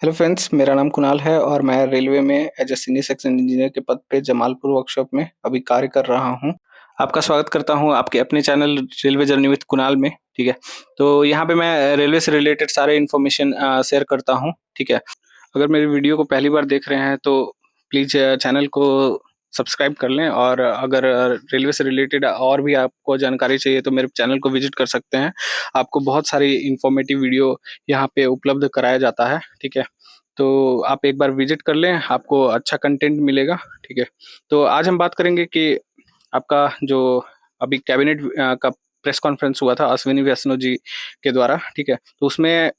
Hello friends, मेरा नाम कुणाल है और मैं रेलवे में as a senior section engineer के पद पे जमालपुर वर्कशॉप में अभी कार्य कर रहा हूँ। आपका स्वागत करता हूँ आपके अपने channel railway journey with Kunal में, ठीक है? तो यहाँ पे मैं रेलवे से रिलेटेड सारे इन्फॉर्मेशन शेयर करता हूँ, ठीक है? अगर मेरी वीडियो को पहली बार देख रहे हैं तो प्लीज़ चैनल को सब्सक्राइब कर लें और अगर रेलवे से रिलेटेड और भी आपको जानकारी चाहिए तो मेरे चैनल को विजिट कर सकते हैं। आपको बहुत सारी इन्फॉर्मेटिव वीडियो यहाँ पे उपलब्ध कराया जाता है, ठीक है? तो आप एक बार विजिट कर लें, आपको अच्छा कंटेंट मिलेगा, ठीक है? तो आज हम बात करेंगे कि आपका जो अभी कैबिनेट का प्रेस कॉन्फ्रेंस हुआ था अश्विनी वैष्णव जी के द्वारा, ठीक है? तो उसमें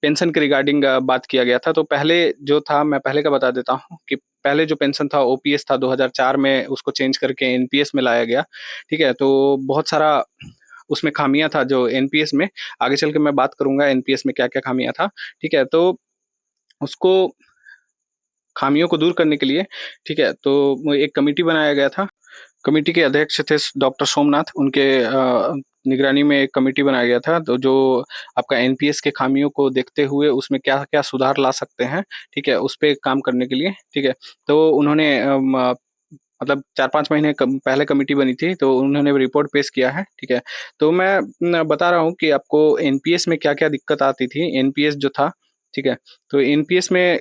पेंशन के रिगार्डिंग बात किया गया था। तो पहले जो था मैं पहले का बता देता हूँ कि पहले जो पेंशन था ओपीएस था 2004 में उसको चेंज करके एनपीएस में लाया गया, ठीक है? तो बहुत सारा उसमें खामियाँ था जो एनपीएस में, आगे चल के मैं बात करूँगा एनपीएस में क्या-क्या खामियाँ था, ठीक है? तो उसको खामियों को दूर करने के लिए, ठीक है, तो वो एक कमिटी बनाया गया था। कमिटी के अध्यक्ष थे डॉक्टर सोमनाथ, उनके निगरानी में एक कमिटी बनाया गया था, तो जो आपका एनपीएस के खामियों को देखते हुए उसमें क्या-क्या सुधार ला सकते हैं, ठीक है, उस पे काम करने के लिए, ठीक है। तो उन्होंने मतलब 4-5 महीने पहले कमिटी बनी थी, तो उन्होंने रिपोर्ट पेश किया है, ठीक है। तो मैं बता रहा हूँ कि आपको एनपीएस में क्या-क्या दिक्कत आती थी, एनपीएस जो था, ठीक है। तो एनपीएस में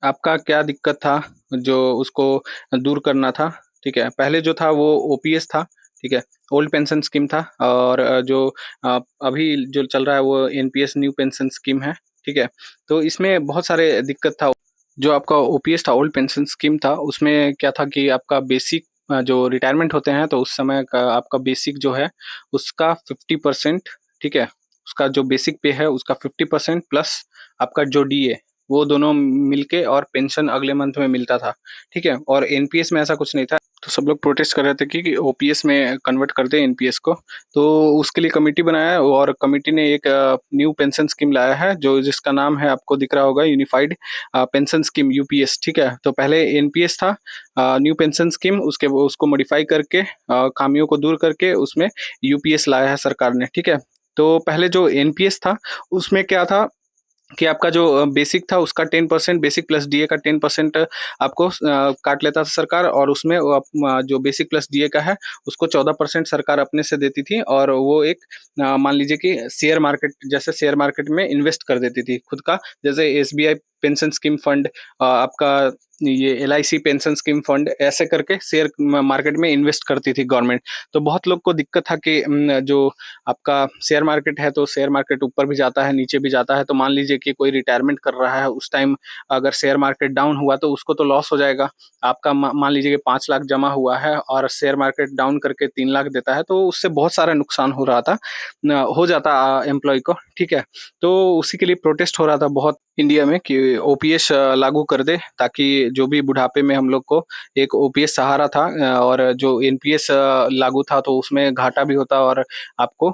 आपका क्या दिक्कत था, जो उसको दूर करना था, ठीक है? पहले जो था वो ओपीएस था, ठीक है? ओल्ड पेंशन स्कीम था और जो अभी जो चल रहा है वो एनपीएस न्यू पेंशन स्कीम है, ठीक है? तो इसमें बहुत सारे दिक्कत था। जो आपका ओपीएस था, ओल्ड पेंशन स्कीम था, उसमें क्या था कि आपका बेसिक जो रिटायरमेंट होते हैं, तो उस समय का आपका बेसिक जो है, उसका 50%, ठीक है? उसका जो बेसिक पे है, उसका 50% प्लस आपका जो डीए, वो दोनों मिलके और पेंशन अगले मंथ में मिलता था, ठीक है? और एनपीएस में ऐसा कुछ नहीं था, तो सब लोग प्रोटेस्ट कर रहे थे कि ओपीएस में कन्वर्ट कर दें एनपीएस को। तो उसके लिए कमिटी बनाया और कमिटी ने एक न्यू पेंशन स्कीम लाया है, जो जिसका नाम है आपको दिख रहा होगा यूनिफाइड पेंशन स्कीम यूपीएस, ठीक है? तो पहले एनपीएस था, न्यू पेंशन स्कीम, उसको मॉडिफाई करके खामियों को दूर करके उसमें यूपीएस लाया है सरकार ने, ठीक है? तो पहले जो एनपीएस था, उसमें क्या था कि आपका जो बेसिक था उसका 10% बेसिक प्लस डीए का 10% आपको काट लेता था सरकार और उसमें वो जो बेसिक प्लस डीए का है उसको 14% सरकार अपने से देती थी और वो एक मान लीजिए कि शेयर मार्केट जैसे शेयर मार्केट में इन्वेस्ट कर देती थी खुद का, जैसे एसबीआई पेंशन स्कीम फंड, आपका ये एलआईसी पेंशन स्कीम फंड, ऐसे करके शेयर मार्केट में इन्वेस्ट करती थी गवर्नमेंट। तो बहुत लोग को दिक्कत था कि जो आपका शेयर मार्केट है तो शेयर मार्केट ऊपर भी जाता है नीचे भी जाता है, तो मान लीजिए कि कोई रिटायरमेंट कर रहा है उस टाइम अगर शेयर मार्केट डाउन हुआ तो उसको तो लॉस हो जाएगा। आपका मान लीजिए कि 5 लाख जमा हुआ है और शेयर मार्केट डाउन करके 3 लाख देता है, तो उससे बहुत सारा नुकसान हो रहा था, हो जाता एम्प्लॉय को, ठीक है? तो उसी के लिए प्रोटेस्ट हो रहा था बहुत इंडिया में कि ओपीएस लागू कर दे, ताकि जो भी बुढ़ापे में हम लोग को एक ओपीएस सहारा था, और जो एनपीएस लागू था तो उसमें घाटा भी होता और आपको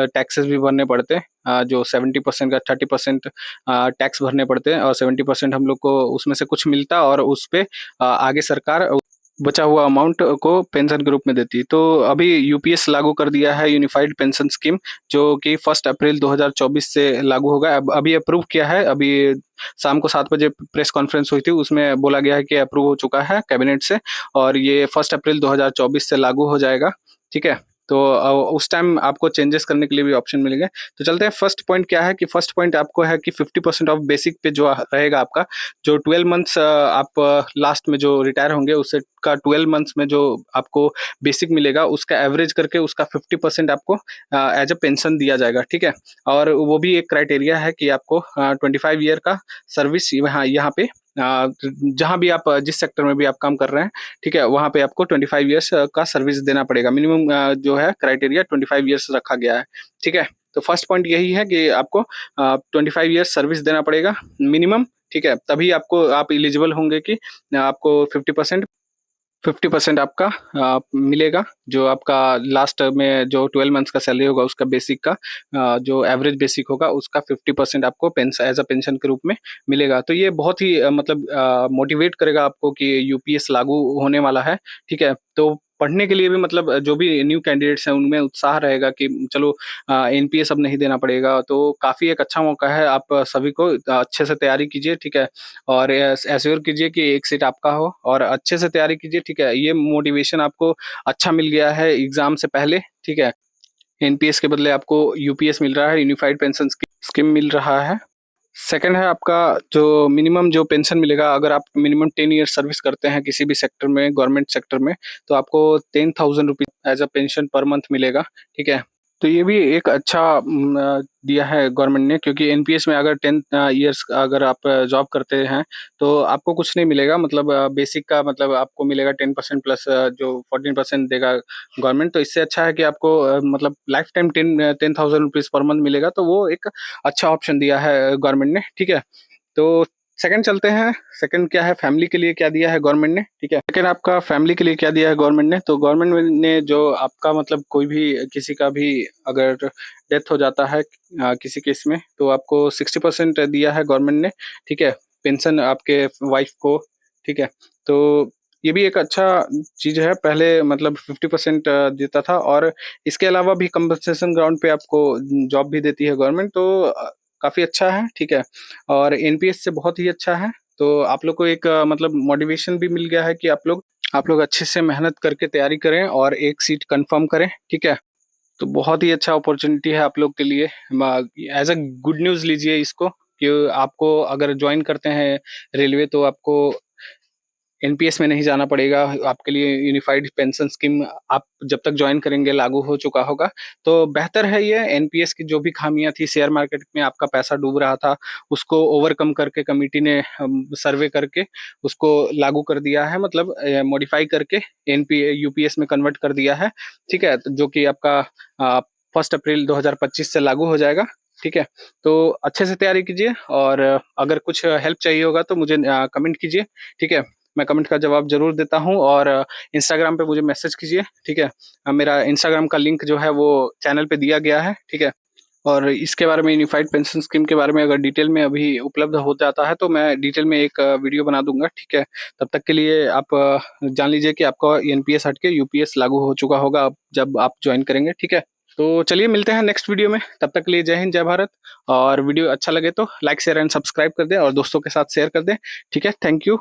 टैक्सेस भी भरने पड़ते, जो 70% का 30% टैक्स भरने पड़ते हैं और 70% हम लोग को उसमें से कुछ मिलता और उस पे आगे सरकार बचा हुआ अमाउंट को पेंशन के रूप में देती। तो अभी यूपीएस लागू कर दिया है यूनिफाइड पेंशन स्कीम, जो कि 1 अप्रैल 2024 से लागू होगा। अब अभी अप्रूव किया है, अभी शाम को 7 बजे प्रेस कॉन्फ्रेंस हुई थी, उसमें बोला गया है कि अप्रूव हो चुका है कैबिनेट से और ये 1 अप्रैल 2024 से लागू हो जाएगा, ठीक है? तो उस टाइम आपको चेंजेस करने के लिए भी ऑप्शन मिलेंगे। तो चलते हैं, फर्स्ट पॉइंट क्या है कि फर्स्ट पॉइंट आपको है कि 50% ऑफ बेसिक पे जो रहेगा आपका, जो 12 मंथ्स आप लास्ट में जो रिटायर होंगे उससे का 12 मंथ्स में जो आपको बेसिक मिलेगा उसका एवरेज करके उसका 50% आपको एज अ पेंशन दिया जाएगा, ठीक है? और वो भी एक क्राइटेरिया है कि आपको 25 ईयर का सर्विस यहाँ यहाँ पे जहाँ भी आप जिस सेक्टर में भी आप काम कर रहे हैं, ठीक है, वहाँ पे आपको 25 ईयर्स का सर्विस देना पड़ेगा। मिनिमम जो है क्राइटेरिया 25 ईयर्स रखा गया है, ठीक है? तो फर्स्ट पॉइंट यही है कि आपको 25 ईयर्स सर्विस देना पड़ेगा मिनिमम, ठीक है? तभी आपको आप एलिजिबल होंगे कि आपको 50% आपका मिलेगा, जो आपका लास्ट में जो 12 मंथ्स का सैलरी होगा उसका बेसिक का जो एवरेज बेसिक होगा उसका 50% आपको एज अ पेंशन के रूप में मिलेगा। तो ये बहुत ही मतलब मोटिवेट करेगा आपको कि यूपीएस लागू होने वाला है, ठीक है? तो पढ़ने के लिए भी मतलब जो भी न्यू कैंडिडेट्स हैं उनमें उत्साह रहेगा कि चलो एनपीएस अब नहीं देना पड़ेगा। तो काफ़ी एक अच्छा मौका है, आप सभी को अच्छे से तैयारी कीजिए, ठीक है? और एश्योर कीजिए कि एक सीट आपका हो और अच्छे से तैयारी कीजिए, ठीक है? ये मोटिवेशन आपको अच्छा मिल गया है एग्ज़ाम से पहले, ठीक है? एनपीएस के बदले आपको यूपीएस मिल रहा है, यूनिफाइड पेंशन स्कीम मिल रहा है। सेकंड है आपका जो मिनिमम जो पेंशन मिलेगा, अगर आप मिनिमम 10 ईयर सर्विस करते हैं किसी भी सेक्टर में, गवर्नमेंट सेक्टर में, तो आपको 10,000 rupees as a pension per month मिलेगा, ठीक है? तो ये भी एक अच्छा दिया है गवर्नमेंट ने, क्योंकि एनपीएस में अगर 10 ईयर्स अगर आप जॉब करते हैं, तो आपको कुछ नहीं मिलेगा, मतलब बेसिक का मतलब आपको मिलेगा 10% प्लस जो 14% देगा गवर्नमेंट। तो इससे अच्छा है कि आपको मतलब life time 10,000 rupees per month मिलेगा, तो वो एक अच्छा ऑप्शन दिया है गवर्नमेंट ने, ठीक है? तो सेकंड चलते हैं, सेकंड क्या है, फैमिली के लिए क्या दिया है गवर्नमेंट ने, ठीक है? सेकंड आपका फैमिली के लिए क्या दिया है गवर्नमेंट ने, तो गवर्नमेंट ने जो आपका मतलब कोई भी किसी का भी अगर डेथ हो जाता है किसी केस में, तो आपको 60% दिया है गवर्नमेंट ने, ठीक है? पेंशन आपके वाइफ को, ठीक है? तो ये भी एक अच्छा चीज़ है, पहले मतलब 50% देता था, और इसके अलावा भी कंपनसेशन ग्राउंड पे आपको जॉब भी देती है गवर्नमेंट, तो काफ़ी अच्छा है, ठीक है? और एनपीएस से बहुत ही अच्छा है। तो आप लोग को एक मतलब मोटिवेशन भी मिल गया है कि आप लोग अच्छे से मेहनत करके तैयारी करें और एक सीट कन्फर्म करें, ठीक है? तो बहुत ही अच्छा अपॉर्च्युनिटी है आप लोग के लिए। एज़ अ गुड न्यूज़ लीजिए इसको, कि आपको अगर जॉइन करते हैं रेलवे, तो आपको एनपीएस में नहीं जाना पड़ेगा, आपके लिए यूनिफाइड पेंशन स्कीम आप जब तक जॉइन करेंगे लागू हो चुका होगा। तो बेहतर है ये, एनपीएस की जो भी खामियाँ थी, शेयर मार्केट में आपका पैसा डूब रहा था, उसको ओवरकम करके कमिटी ने सर्वे करके उसको लागू कर दिया है, मतलब मॉडिफाई करके यूपीएस में कन्वर्ट कर दिया है, ठीक है? तो जो कि आपका 1 अप्रैल 2025 से लागू हो जाएगा, ठीक है? तो अच्छे से तैयारी कीजिए, और अगर कुछ हेल्प चाहिए होगा तो मुझे कमेंट कीजिए, ठीक है? मैं कमेंट का जवाब ज़रूर देता हूँ, और इंस्टाग्राम पे मुझे मैसेज कीजिए, ठीक है? मेरा इंस्टाग्राम का लिंक जो है वो चैनल पे दिया गया है, ठीक है? और इसके बारे में, यूनिफाइड पेंशन स्कीम के बारे में अगर डिटेल में अभी उपलब्ध हो जाता है, तो मैं डिटेल में एक वीडियो बना दूँगा, ठीक है? तब तक के लिए आप जान लीजिए कि आपका एनपीएस हट के यूपीएस लागू हो चुका होगा अब जब आप जॉइन करेंगे, ठीक है? तो चलिए मिलते हैं नेक्स्ट वीडियो में, तब तक के लिए जय हिंद, जय भारत। और वीडियो अच्छा लगे तो लाइक, शेयर एंड सब्सक्राइब कर दें और दोस्तों के साथ शेयर कर दें, ठीक है? Thank you.